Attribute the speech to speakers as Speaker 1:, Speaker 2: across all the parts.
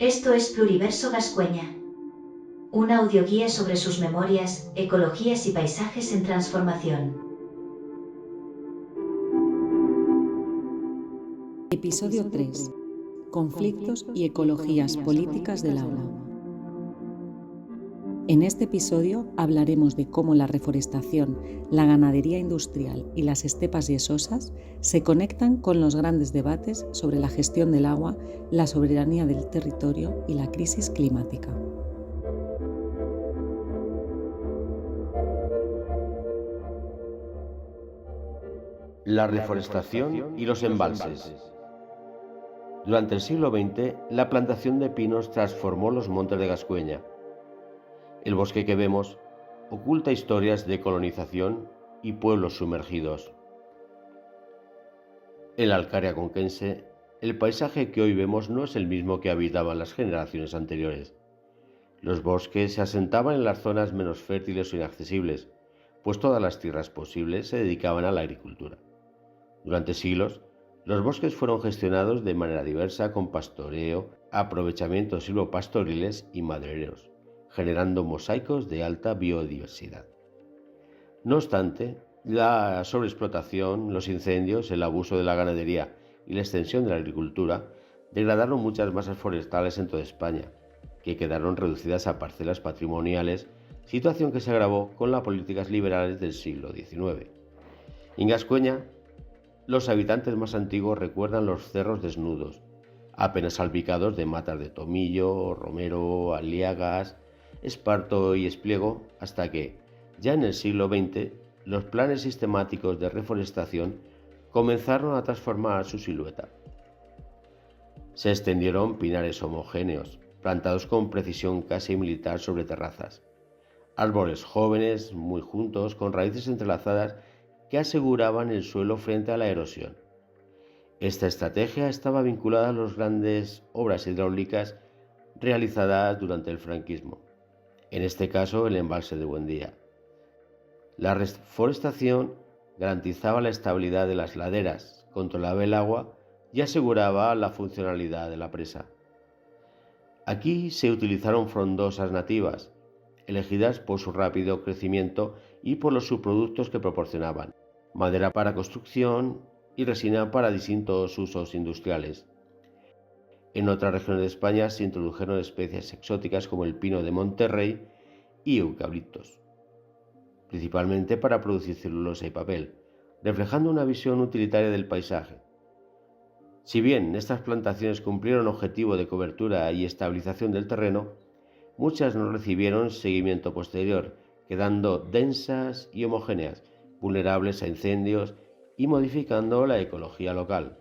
Speaker 1: Esto es Pluriverso Gascueña, una audioguía sobre sus memorias, ecologías y paisajes en transformación.
Speaker 2: Episodio 3. Conflictos y ecologías políticas del agua. En este episodio hablaremos de cómo la reforestación, la ganadería industrial y las estepas yesosas se conectan con los grandes debates sobre la gestión del agua, la soberanía del territorio y la crisis climática.
Speaker 3: La reforestación y los embalses. Durante el siglo XX, la plantación de pinos transformó los montes de Gascueña. El bosque que vemos oculta historias de colonización y pueblos sumergidos. En la Alcaria conquense, el paisaje que hoy vemos no es el mismo que habitaban las generaciones anteriores. Los bosques se asentaban en las zonas menos fértiles o inaccesibles, pues todas las tierras posibles se dedicaban a la agricultura. Durante siglos, los bosques fueron gestionados de manera diversa con pastoreo, aprovechamientos silvopastoriles y madereros, generando mosaicos de alta biodiversidad. No obstante, la sobreexplotación, los incendios, el abuso de la ganadería y la extensión de la agricultura degradaron muchas masas forestales en toda España, que quedaron reducidas a parcelas patrimoniales, situación que se agravó con las políticas liberales del siglo XIX. En Gascueña, los habitantes más antiguos recuerdan los cerros desnudos, apenas salpicados de matas de tomillo, romero, aliagas, esparto y espliego, hasta que, ya en el siglo XX, los planes sistemáticos de reforestación comenzaron a transformar su silueta. Se extendieron pinares homogéneos, plantados con precisión casi militar sobre terrazas, árboles jóvenes, muy juntos, con raíces entrelazadas que aseguraban el suelo frente a la erosión. Esta estrategia estaba vinculada a las grandes obras hidráulicas realizadas durante el franquismo, en este caso el embalse de Buendía. La reforestación garantizaba la estabilidad de las laderas, controlaba el agua y aseguraba la funcionalidad de la presa. Aquí se utilizaron frondosas nativas, elegidas por su rápido crecimiento y por los subproductos que proporcionaban: madera para construcción y resina para distintos usos industriales. En otras regiones de España se introdujeron especies exóticas como el pino de Monterrey y eucaliptos, principalmente para producir celulosa y papel, reflejando una visión utilitaria del paisaje. Si bien estas plantaciones cumplieron objetivo de cobertura y estabilización del terreno, muchas no recibieron seguimiento posterior, quedando densas y homogéneas, vulnerables a incendios y modificando la ecología local.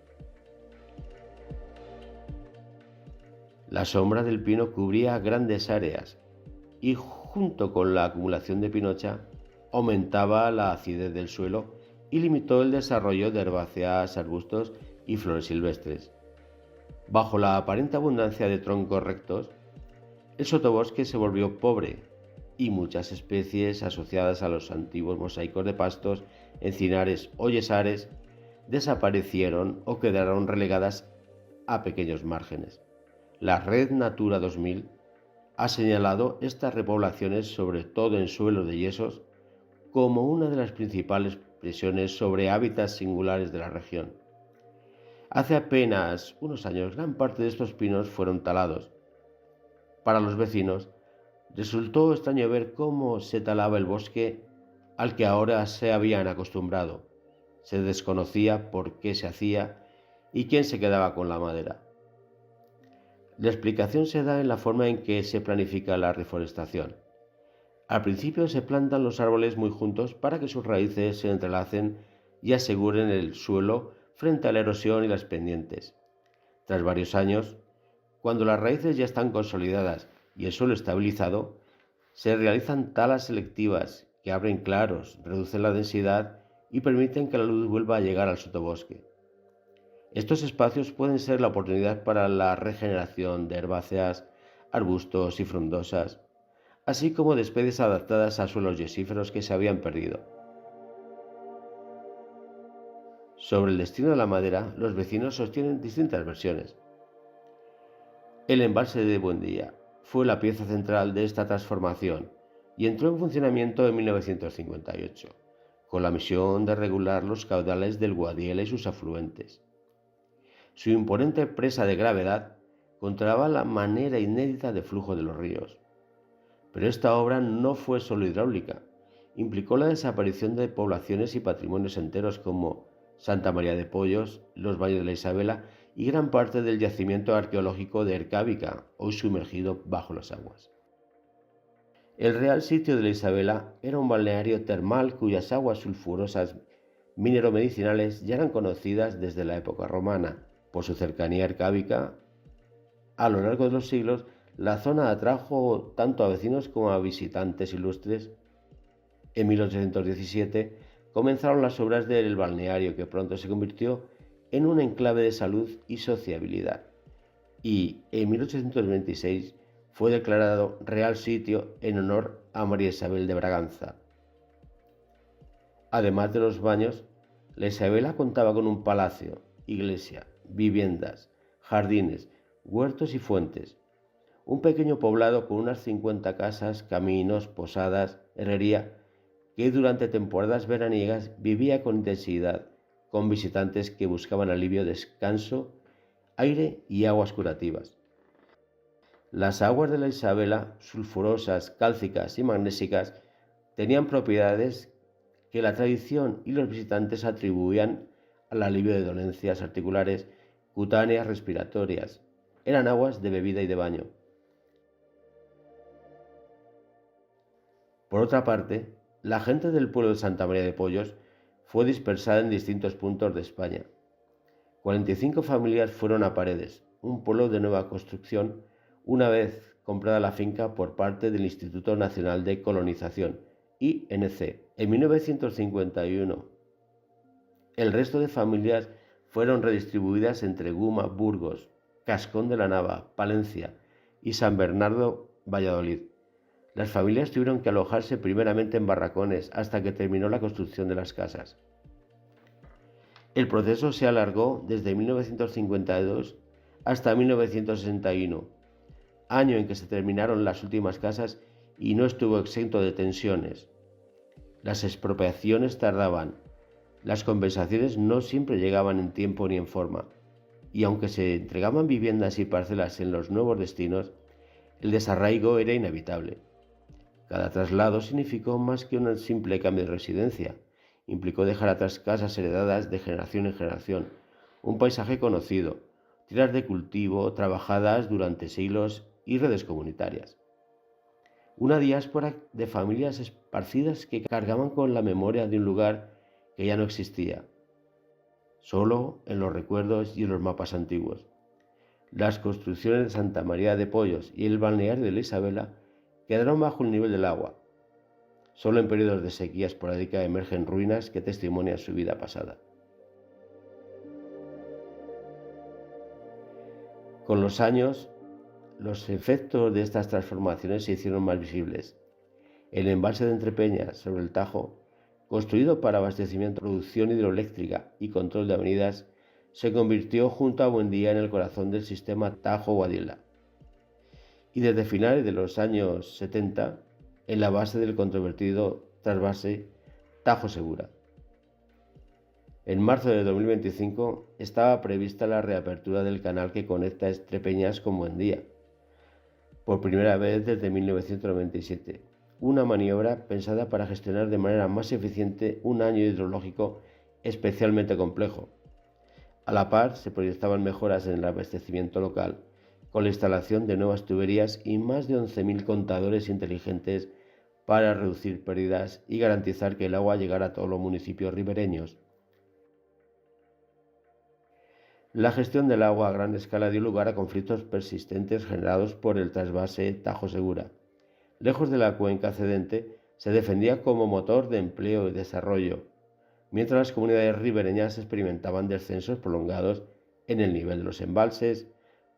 Speaker 3: La sombra del pino cubría grandes áreas y, junto con la acumulación de pinocha, aumentaba la acidez del suelo y limitó el desarrollo de herbáceas, arbustos y flores silvestres. Bajo la aparente abundancia de troncos rectos, el sotobosque se volvió pobre y muchas especies asociadas a los antiguos mosaicos de pastos, encinares o yesares desaparecieron o quedaron relegadas a pequeños márgenes. La Red Natura 2000 ha señalado estas repoblaciones, sobre todo en suelos de yesos, como una de las principales presiones sobre hábitats singulares de la región. Hace apenas unos años, gran parte de estos pinos fueron talados. Para los vecinos, resultó extraño ver cómo se talaba el bosque al que ahora se habían acostumbrado. Se desconocía por qué se hacía y quién se quedaba con la madera. La explicación se da en la forma en que se planifica la reforestación. Al principio se plantan los árboles muy juntos para que sus raíces se entrelacen y aseguren el suelo frente a la erosión y las pendientes. Tras varios años, cuando las raíces ya están consolidadas y el suelo estabilizado, se realizan talas selectivas que abren claros, reducen la densidad y permiten que la luz vuelva a llegar al sotobosque. Estos espacios pueden ser la oportunidad para la regeneración de herbáceas, arbustos y frondosas, así como de especies adaptadas a suelos yesíferos que se habían perdido. Sobre el destino de la madera, los vecinos sostienen distintas versiones. El embalse de Buendía fue la pieza central de esta transformación y entró en funcionamiento en 1958, con la misión de regular los caudales del Guadiela y sus afluentes. Su imponente presa de gravedad controlaba la manera inédita de flujo de los ríos. Pero esta obra no fue solo hidráulica, implicó la desaparición de poblaciones y patrimonios enteros como Santa María de Pollos, los Valles de la Isabela y gran parte del yacimiento arqueológico de Ercábica, hoy sumergido bajo las aguas. El Real Sitio de la Isabela era un balneario termal cuyas aguas sulfurosas minero-medicinales ya eran conocidas desde la época romana. Por su cercanía ercábica, a lo largo de los siglos, la zona atrajo tanto a vecinos como a visitantes ilustres. En 1817 comenzaron las obras del balneario, que pronto se convirtió en un enclave de salud y sociabilidad, y en 1826 fue declarado Real Sitio en honor a María Isabel de Braganza. Además de los baños, la Isabela contaba con un palacio, iglesia, viviendas, jardines, huertos y fuentes, un pequeño poblado con unas 50 casas, caminos, posadas, herrería, que durante temporadas veraniegas vivía con intensidad, con visitantes que buscaban alivio, descanso, aire y aguas curativas. Las aguas de la Isabela, sulfurosas, cálcicas y magnésicas, tenían propiedades que la tradición y los visitantes atribuían al alivio de dolencias articulares, cutáneas, respiratorias. Eran aguas de bebida y de baño. Por otra parte, la gente del pueblo de Santa María de Pollos fue dispersada en distintos puntos de España. 45 familias fueron a Paredes, un pueblo de nueva construcción, una vez comprada la finca por parte del Instituto Nacional de Colonización, INC, en 1951. El resto de familias fueron redistribuidas entre Guma, Burgos, Cascón de la Nava, Palencia y San Bernardo, Valladolid. Las familias tuvieron que alojarse primeramente en barracones hasta que terminó la construcción de las casas. El proceso se alargó desde 1952 hasta 1961, año en que se terminaron las últimas casas y no estuvo exento de tensiones. Las expropiaciones tardaban, las compensaciones no siempre llegaban en tiempo ni en forma, y aunque se entregaban viviendas y parcelas en los nuevos destinos, el desarraigo era inevitable. Cada traslado significó más que un simple cambio de residencia. Implicó dejar atrás casas heredadas de generación en generación, un paisaje conocido, tierras de cultivo trabajadas durante siglos y redes comunitarias. Una diáspora de familias esparcidas que cargaban con la memoria de un lugar que ya no existía, solo en los recuerdos y en los mapas antiguos. Las construcciones de Santa María de Pollos y el balneario de la Isabela quedaron bajo el nivel del agua. Solo en periodos de sequía esporádica emergen ruinas que testimonian su vida pasada. Con los años, los efectos de estas transformaciones se hicieron más visibles. El embalse de Entrepeñas sobre el Tajo, construido para abastecimiento, producción hidroeléctrica y control de avenidas, se convirtió junto a Buendía en el corazón del sistema Tajo-Guadiela. Y desde finales de los años 70, en la base del controvertido trasvase Tajo Segura. En marzo de 2025 estaba prevista la reapertura del canal que conecta Estrepeñas con Buendía, por primera vez desde 1997, una maniobra pensada para gestionar de manera más eficiente un año hidrológico especialmente complejo. A la par se proyectaban mejoras en el abastecimiento local, con la instalación de nuevas tuberías y más de 11.000 contadores inteligentes para reducir pérdidas y garantizar que el agua llegara a todos los municipios ribereños. La gestión del agua a gran escala dio lugar a conflictos persistentes generados por el trasvase Tajo Segura. Lejos de la cuenca cedente, se defendía como motor de empleo y desarrollo, mientras las comunidades ribereñas experimentaban descensos prolongados en el nivel de los embalses,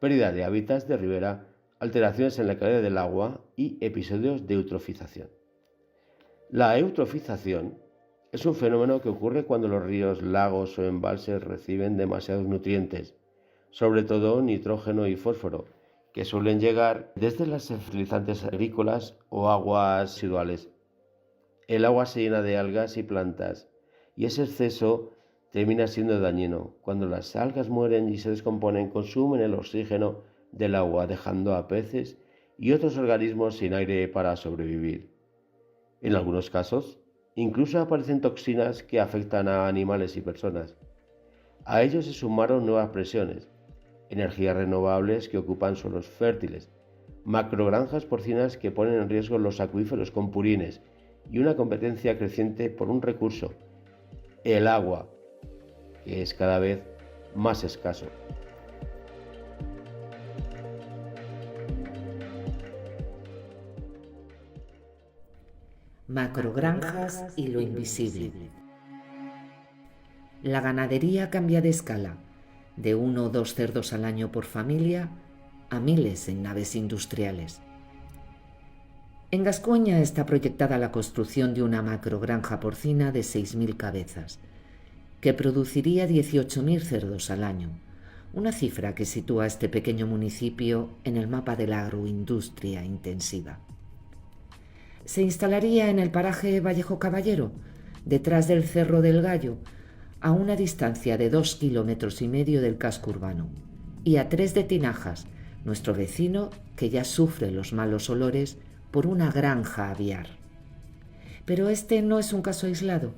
Speaker 3: pérdida de hábitats de ribera, alteraciones en la calidad del agua y episodios de eutrofización. La eutrofización es un fenómeno que ocurre cuando los ríos, lagos o embalses reciben demasiados nutrientes, sobre todo nitrógeno y fósforo, que suelen llegar desde los fertilizantes agrícolas o aguas residuales. El agua se llena de algas y plantas, y ese exceso termina siendo dañino. Cuando las algas mueren y se descomponen, consumen el oxígeno del agua, dejando a peces y otros organismos sin aire para sobrevivir. En algunos casos, incluso aparecen toxinas que afectan a animales y personas. A ello se sumaron nuevas presiones, energías renovables que ocupan suelos fértiles, macrogranjas porcinas que ponen en riesgo los acuíferos con purines y una competencia creciente por un recurso, el agua, que es cada vez más escaso.
Speaker 4: Macrogranjas y lo invisible. La ganadería cambia de escala, de 1 o 2 cerdos al año por familia a miles en naves industriales. En Gascuña está proyectada la construcción de una macrogranja porcina de 6.000 cabezas, que produciría 18.000 cerdos al año, una cifra que sitúa a este pequeño municipio en el mapa de la agroindustria intensiva. Se instalaría en el paraje Vallejo Caballero, detrás del Cerro del Gallo, a una distancia de 2,5 kilómetros del casco urbano, y a 3 de Tinajas, nuestro vecino que ya sufre los malos olores por una granja aviar. Pero este no es un caso aislado.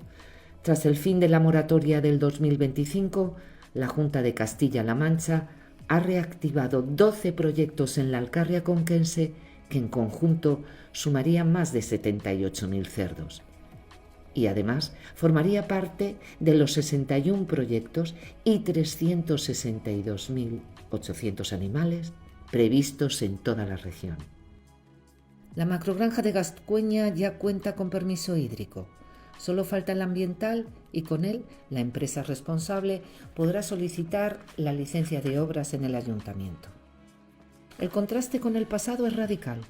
Speaker 4: Tras el fin de la moratoria del 2025, la Junta de Castilla-La Mancha ha reactivado 12 proyectos en la Alcarria conquense que en conjunto sumarían más de 78.000 cerdos. Y además formaría parte de los 61 proyectos y 362.800 animales previstos en toda la región. La macrogranja de Gascuña ya cuenta con permiso hídrico. Solo falta el ambiental y con él la empresa responsable podrá solicitar la licencia de obras en el ayuntamiento. El contraste con el pasado es radical.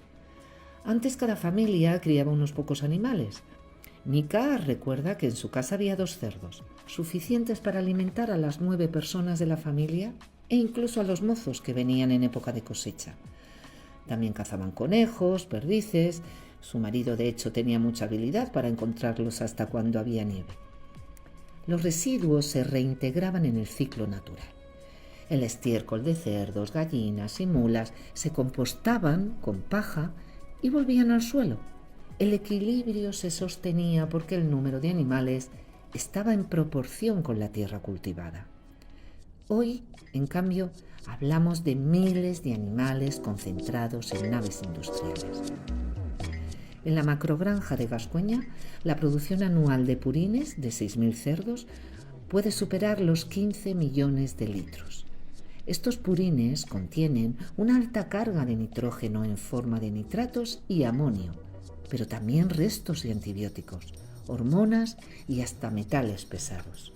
Speaker 4: Antes cada familia criaba unos pocos animales. Mica recuerda que en su casa había 2 cerdos, suficientes para alimentar a las 9 personas de la familia e incluso a los mozos que venían en época de cosecha. También cazaban conejos, perdices. Su marido de hecho tenía mucha habilidad para encontrarlos hasta cuando había nieve. Los residuos se reintegraban en el ciclo natural. El estiércol de cerdos, gallinas y mulas se compostaban con paja y volvían al suelo. El equilibrio se sostenía porque el número de animales estaba en proporción con la tierra cultivada. Hoy, en cambio, hablamos de miles de animales concentrados en naves industriales. En la macrogranja de Gascuña, la producción anual de purines de 6.000 cerdos puede superar los 15 millones de litros. Estos purines contienen una alta carga de nitrógeno en forma de nitratos y amonio, pero también restos de antibióticos, hormonas y hasta metales pesados.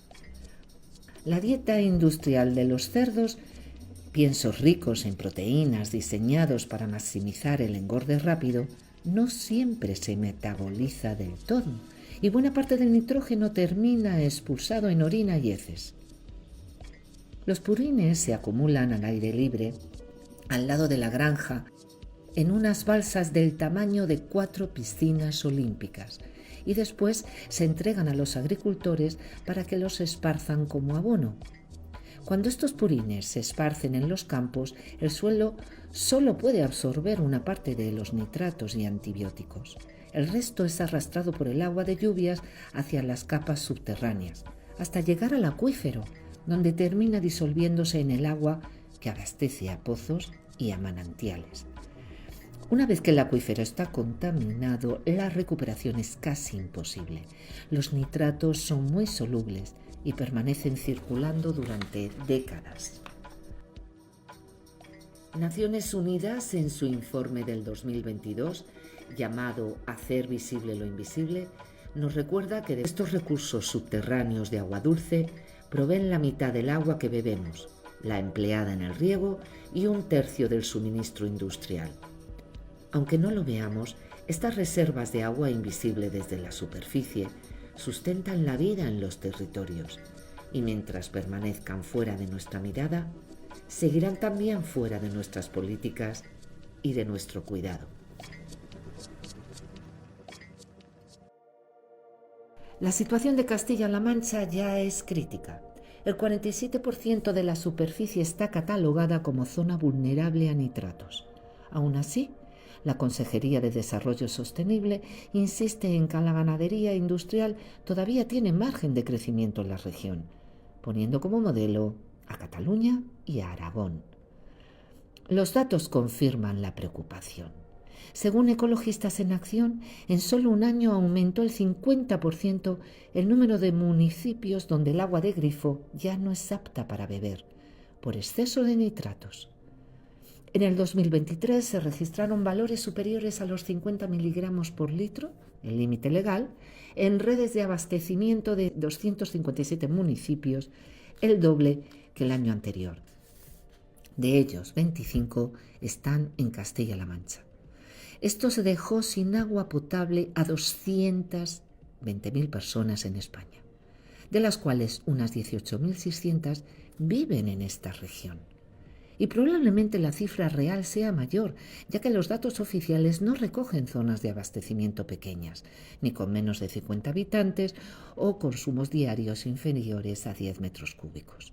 Speaker 4: La dieta industrial de los cerdos, piensos ricos en proteínas diseñados para maximizar el engorde rápido, no siempre se metaboliza del todo y buena parte del nitrógeno termina expulsado en orina y heces. Los purines se acumulan al aire libre, al lado de la granja, en unas balsas del tamaño de 4 piscinas olímpicas y después se entregan a los agricultores para que los esparzan como abono. Cuando estos purines se esparcen en los campos, el suelo solo puede absorber una parte de los nitratos y antibióticos. El resto es arrastrado por el agua de lluvias hacia las capas subterráneas, hasta llegar al acuífero, donde termina disolviéndose en el agua que abastece a pozos y a manantiales. Una vez que el acuífero está contaminado, la recuperación es casi imposible. Los nitratos son muy solubles y permanecen circulando durante décadas. Naciones Unidas, en su informe del 2022, llamado Hacer visible lo invisible, nos recuerda que de estos recursos subterráneos de agua dulce proveen la mitad del agua que bebemos, la empleada en el riego y 1/3 del suministro industrial. Aunque no lo veamos, estas reservas de agua invisible desde la superficie sustentan la vida en los territorios y mientras permanezcan fuera de nuestra mirada, seguirán también fuera de nuestras políticas y de nuestro cuidado. La situación de Castilla-La Mancha ya es crítica. El 47% de la superficie está catalogada como zona vulnerable a nitratos. Aún así, la Consejería de Desarrollo Sostenible insiste en que la ganadería industrial todavía tiene margen de crecimiento en la región, poniendo como modelo a Cataluña y a Aragón. Los datos confirman la preocupación. Según Ecologistas en Acción, en solo un año aumentó el 50% el número de municipios donde el agua de grifo ya no es apta para beber, por exceso de nitratos. En el 2023 se registraron valores superiores a los 50 miligramos por litro, el límite legal, en redes de abastecimiento de 257 municipios, el doble que el año anterior. De ellos, 25 están en Castilla-La Mancha. Esto se dejó sin agua potable a 220.000 personas en España, de las cuales unas 18.600 viven en esta región. Y probablemente la cifra real sea mayor, ya que los datos oficiales no recogen zonas de abastecimiento pequeñas, ni con menos de 50 habitantes o consumos diarios inferiores a 10 metros cúbicos.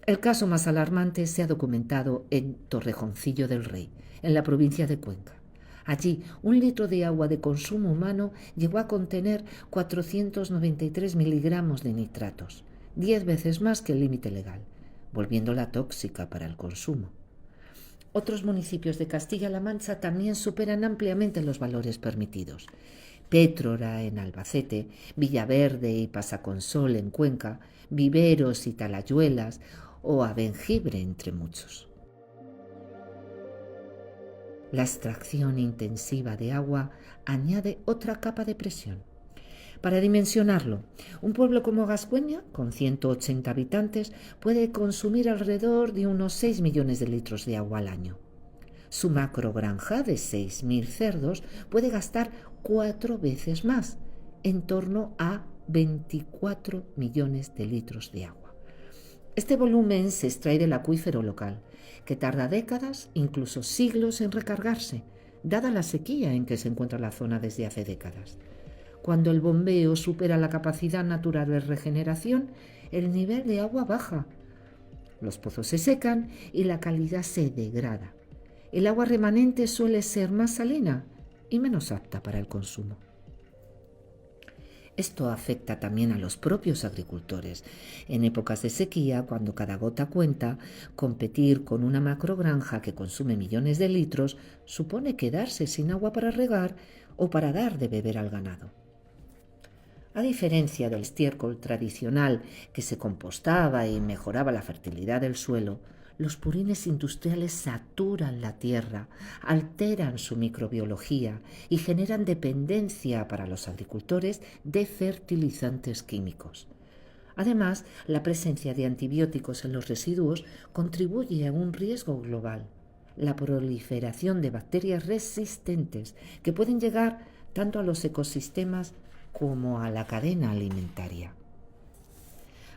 Speaker 4: El caso más alarmante se ha documentado en Torrejoncillo del Rey, en la provincia de Cuenca. Allí, un litro de agua de consumo humano llegó a contener 493 miligramos de nitratos, 10 veces más que el límite legal, volviéndola tóxica para el consumo. Otros municipios de Castilla-La Mancha también superan ampliamente los valores permitidos. Pétrora en Albacete, Villaverde y Pasaconsol en Cuenca, Viveros y Talayuelas o Abengibre, entre muchos. La extracción intensiva de agua añade otra capa de presión. Para dimensionarlo, un pueblo como Gascueña, con 180 habitantes, puede consumir alrededor de unos 6 millones de litros de agua al año. Su macrogranja de 6.000 cerdos puede gastar 4 veces más, en torno a 24 millones de litros de agua. Este volumen se extrae del acuífero local, que tarda décadas, incluso siglos, en recargarse, dada la sequía en que se encuentra la zona desde hace décadas. Cuando el bombeo supera la capacidad natural de regeneración, el nivel de agua baja. Los pozos se secan y la calidad se degrada. El agua remanente suele ser más salina y menos apta para el consumo. Esto afecta también a los propios agricultores. En épocas de sequía, cuando cada gota cuenta, competir con una macrogranja que consume millones de litros supone quedarse sin agua para regar o para dar de beber al ganado. A diferencia del estiércol tradicional que se compostaba y mejoraba la fertilidad del suelo, los purines industriales saturan la tierra, alteran su microbiología y generan dependencia para los agricultores de fertilizantes químicos. Además, la presencia de antibióticos en los residuos contribuye a un riesgo global, la proliferación de bacterias resistentes que pueden llegar tanto a los ecosistemas como a la cadena alimentaria.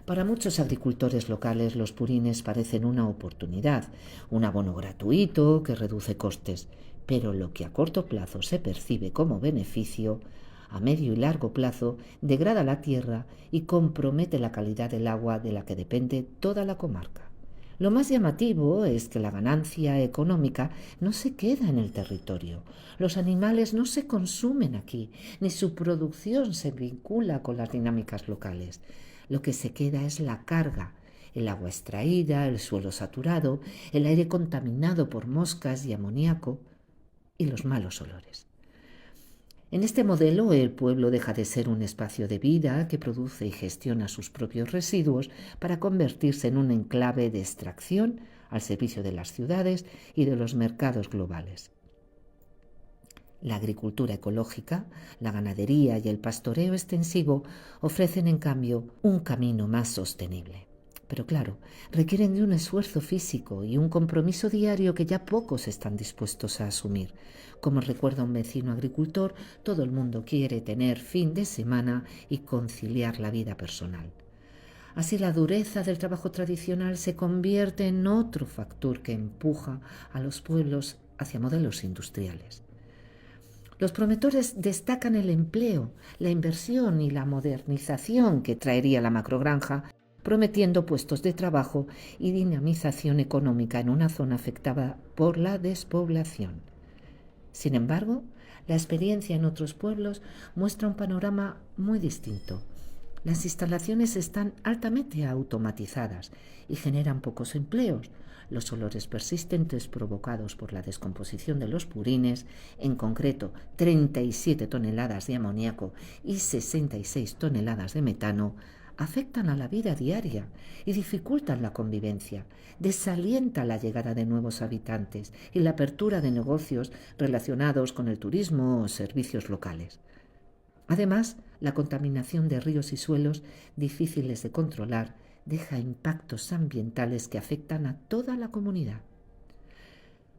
Speaker 4: Para muchos agricultores locales los purines parecen una oportunidad, un abono gratuito que reduce costes, pero lo que a corto plazo se percibe como beneficio, a medio y largo plazo degrada la tierra y compromete la calidad del agua de la que depende toda la comarca. Lo más llamativo es que la ganancia económica no se queda en el territorio. Los animales no se consumen aquí, ni su producción se vincula con las dinámicas locales. Lo que se queda es la carga, el agua extraída, el suelo saturado, el aire contaminado por moscas y amoníaco y los malos olores. En este modelo, el pueblo deja de ser un espacio de vida que produce y gestiona sus propios residuos para convertirse en un enclave de extracción al servicio de las ciudades y de los mercados globales. La agricultura ecológica, la ganadería y el pastoreo extensivo ofrecen, en cambio, un camino más sostenible. Pero claro, requieren de un esfuerzo físico y un compromiso diario que ya pocos están dispuestos a asumir. Como recuerda un vecino agricultor, todo el mundo quiere tener fin de semana y conciliar la vida personal. Así la dureza del trabajo tradicional se convierte en otro factor que empuja a los pueblos hacia modelos industriales. Los promotores destacan el empleo, la inversión y la modernización que traería la macrogranja, prometiendo puestos de trabajo y dinamización económica en una zona afectada por la despoblación. Sin embargo, la experiencia en otros pueblos muestra un panorama muy distinto. Las instalaciones están altamente automatizadas y generan pocos empleos. Los olores persistentes provocados por la descomposición de los purines, en concreto 37 toneladas de amoníaco y 66 toneladas de metano, afectan a la vida diaria y dificultan la convivencia, desalientan la llegada de nuevos habitantes y la apertura de negocios relacionados con el turismo o servicios locales. Además, la contaminación de ríos y suelos, difíciles de controlar, deja impactos ambientales que afectan a toda la comunidad.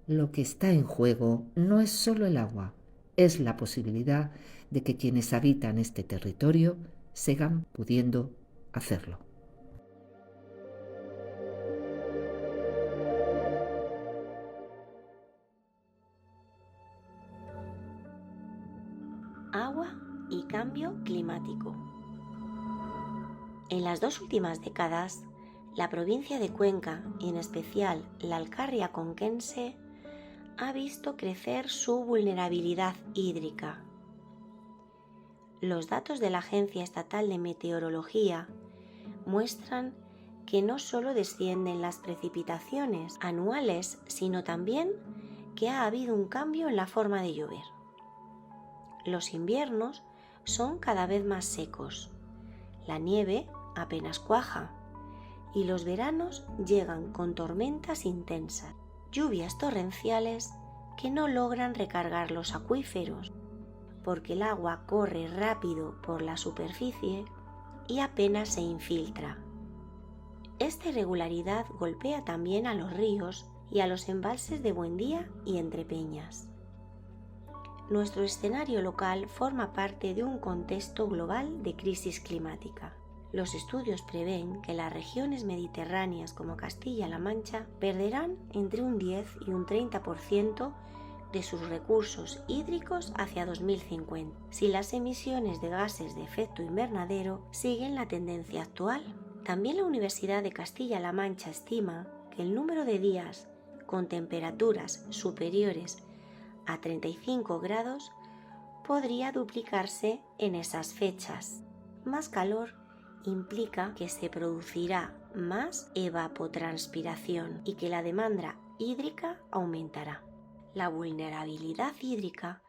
Speaker 4: Lo que está en juego no es solo el agua, es la posibilidad de que quienes habitan este territorio sigan pudiendo hacerlo.
Speaker 5: Agua y cambio climático. En las 2 últimas décadas, la provincia de Cuenca, y en especial la Alcarria conquense, ha visto crecer su vulnerabilidad hídrica. Los datos de la Agencia Estatal de Meteorología muestran que no solo descienden las precipitaciones anuales, sino también que ha habido un cambio en la forma de llover. Los inviernos son cada vez más secos, la nieve apenas cuaja y los veranos llegan con tormentas intensas, lluvias torrenciales que no logran recargar los acuíferos porque el agua corre rápido por la superficie y apenas se infiltra. Esta irregularidad golpea también a los ríos y a los embalses de Buendía y Entrepeñas. Nuestro escenario local forma parte de un contexto global de crisis climática. Los estudios prevén que las regiones mediterráneas como Castilla-La Mancha perderán entre un 10 y un 30% de sus recursos hídricos hacia 2050, si las emisiones de gases de efecto invernadero siguen la tendencia actual. También la Universidad de Castilla-La Mancha estima que el número de días con temperaturas superiores a 35 grados podría duplicarse en esas fechas. Más calor implica que se producirá más evapotranspiración y que la demanda hídrica aumentará. La vulnerabilidad hídrica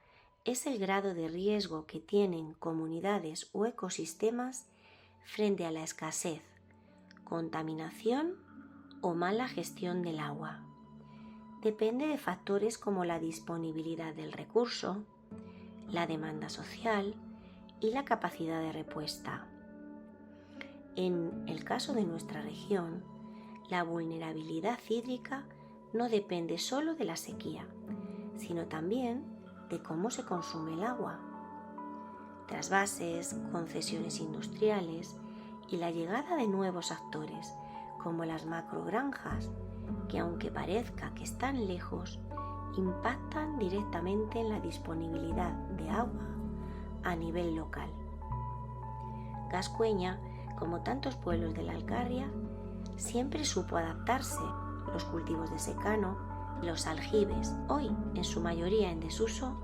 Speaker 5: es el grado de riesgo que tienen comunidades o ecosistemas frente a la escasez, contaminación o mala gestión del agua. Depende de factores como la disponibilidad del recurso, la demanda social y la capacidad de respuesta. En el caso de nuestra región, la vulnerabilidad hídrica no depende solo de la sequía, sino también de cómo se consume el agua. Trasvases, concesiones industriales y la llegada de nuevos actores, como las macrogranjas, que aunque parezca que están lejos, impactan directamente en la disponibilidad de agua a nivel local. Gascueña, como tantos pueblos de la Alcarria, siempre supo adaptarse. Los cultivos de secano, los aljibes, hoy en su mayoría en desuso,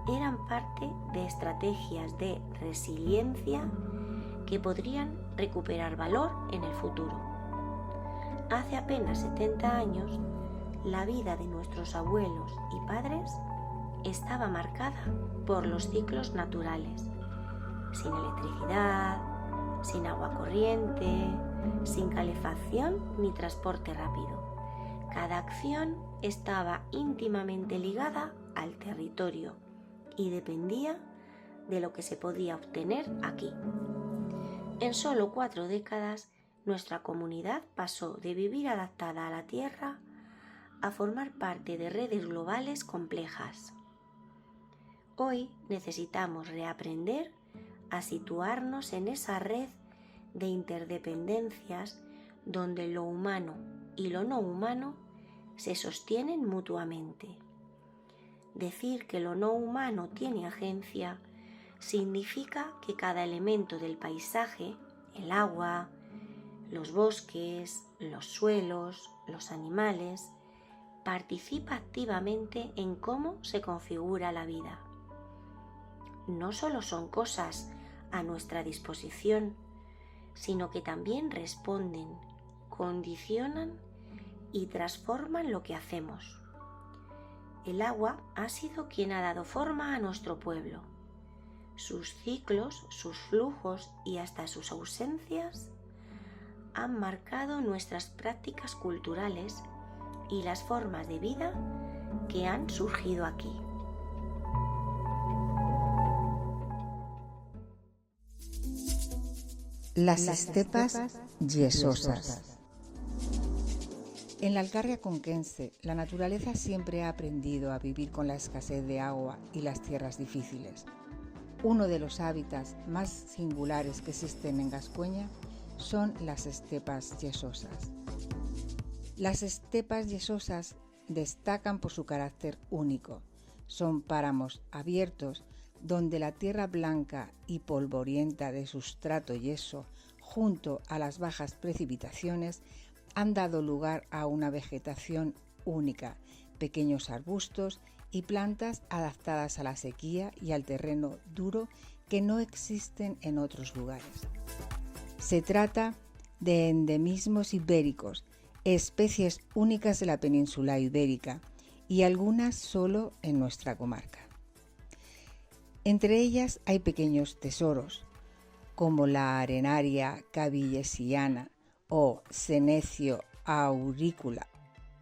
Speaker 5: eran parte de estrategias de resiliencia que podrían recuperar valor en el futuro. Hace apenas 70 años, la vida de nuestros abuelos y padres estaba marcada por los ciclos naturales, sin electricidad, sin agua corriente, sin calefacción ni transporte rápido. Cada acción estaba íntimamente ligada al territorio y dependía de lo que se podía obtener aquí. En solo 4 décadas, nuestra comunidad pasó de vivir adaptada a la tierra a formar parte de redes globales complejas. Hoy necesitamos reaprender a situarnos en esa red de interdependencias donde lo humano y lo no humano se sostienen mutuamente. Decir que lo no humano tiene agencia significa que cada elemento del paisaje, el agua, los bosques, los suelos, los animales, participa activamente en cómo se configura la vida. No solo son cosas a nuestra disposición, sino que también responden, condicionan y transforman lo que hacemos. El agua ha sido quien ha dado forma a nuestro pueblo. Sus ciclos, sus flujos y hasta sus ausencias han marcado nuestras prácticas culturales y las formas de vida que han surgido aquí.
Speaker 6: Las estepas yesosas. En la Alcarria conquense, la naturaleza siempre ha aprendido a vivir con la escasez de agua y las tierras difíciles. Uno de los hábitats más singulares que existen en Gascueña son las estepas yesosas. Las estepas yesosas destacan por su carácter único. Son páramos abiertos donde la tierra blanca y polvorienta de sustrato yeso, junto a las bajas precipitaciones, han dado lugar a una vegetación única, pequeños arbustos y plantas adaptadas a la sequía y al terreno duro que no existen en otros lugares. Se trata de endemismos ibéricos, especies únicas de la península ibérica y algunas solo en nuestra comarca. Entre ellas hay pequeños tesoros, como la arenaria cabillesiana o Senecio auricula.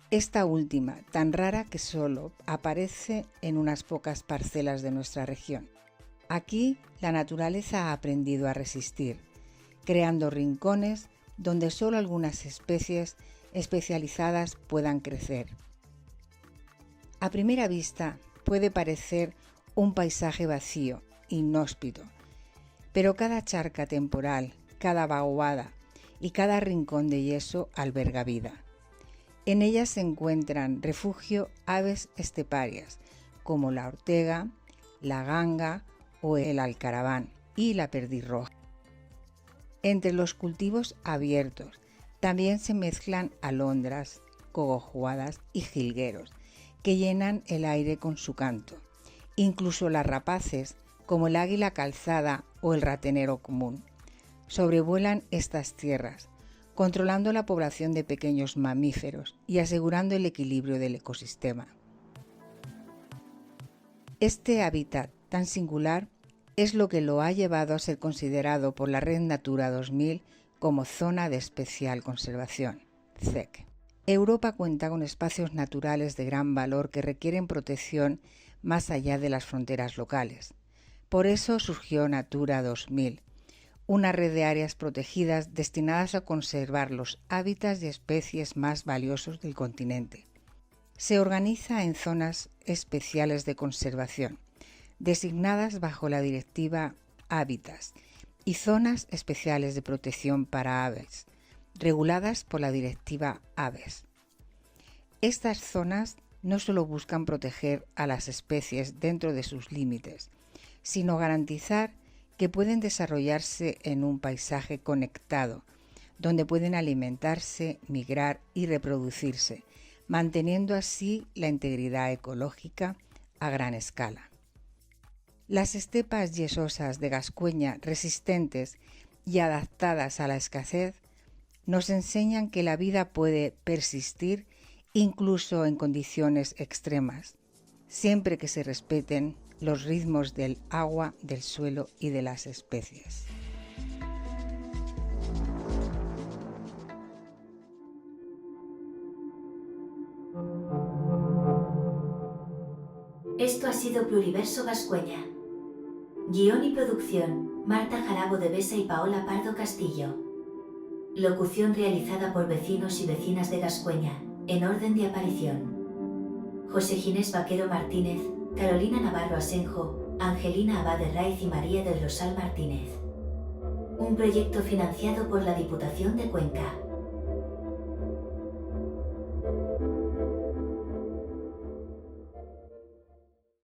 Speaker 6: Esta última, tan rara que solo aparece en unas pocas parcelas de nuestra región. Aquí la naturaleza ha aprendido a resistir, creando rincones donde solo algunas especies especializadas puedan crecer. A primera vista puede parecer un paisaje vacío, inhóspito, pero cada charca temporal, cada vaguada y cada rincón de yeso alberga vida. En ellas se encuentran refugio aves esteparias como la ortega, la ganga o el alcaraván y la perdiz roja. Entre los cultivos abiertos también se mezclan alondras, cogojuadas y jilgueros que llenan el aire con su canto. Incluso las rapaces, como el águila calzada o el ratenero común, sobrevuelan estas tierras, controlando la población de pequeños mamíferos y asegurando el equilibrio del ecosistema. Este hábitat tan singular es lo que lo ha llevado a ser considerado por la Red Natura 2000 como Zona de Especial Conservación, ZEC. Europa cuenta con espacios naturales de gran valor que requieren protección más allá de las fronteras locales. Por eso surgió Natura 2000, una red de áreas protegidas destinadas a conservar los hábitats y especies más valiosos del continente. Se organiza en zonas especiales de conservación, designadas bajo la Directiva Hábitats, y zonas especiales de protección para aves, reguladas por la Directiva Aves. Estas zonas no solo buscan proteger a las especies dentro de sus límites, sino garantizar que pueden desarrollarse en un paisaje conectado, donde pueden alimentarse, migrar y reproducirse, manteniendo así la integridad ecológica a gran escala. Las estepas yesosas de Gascueña, resistentes y adaptadas a la escasez, nos enseñan que la vida puede persistir incluso en condiciones extremas, siempre que se respeten los ritmos del agua, del suelo y de las especies.
Speaker 1: Esto ha sido Pluriverso Gascueña. Guión y producción, Marta Jarabo de Besa y Paola Pardo Castillo. Locución realizada por vecinos y vecinas de Gascueña, en orden de aparición: José Ginés Vaquero Martínez, Carolina Navarro Asenjo, Angelina Abade Raiz y María del Rosal Martínez. Un proyecto financiado por la Diputación de Cuenca.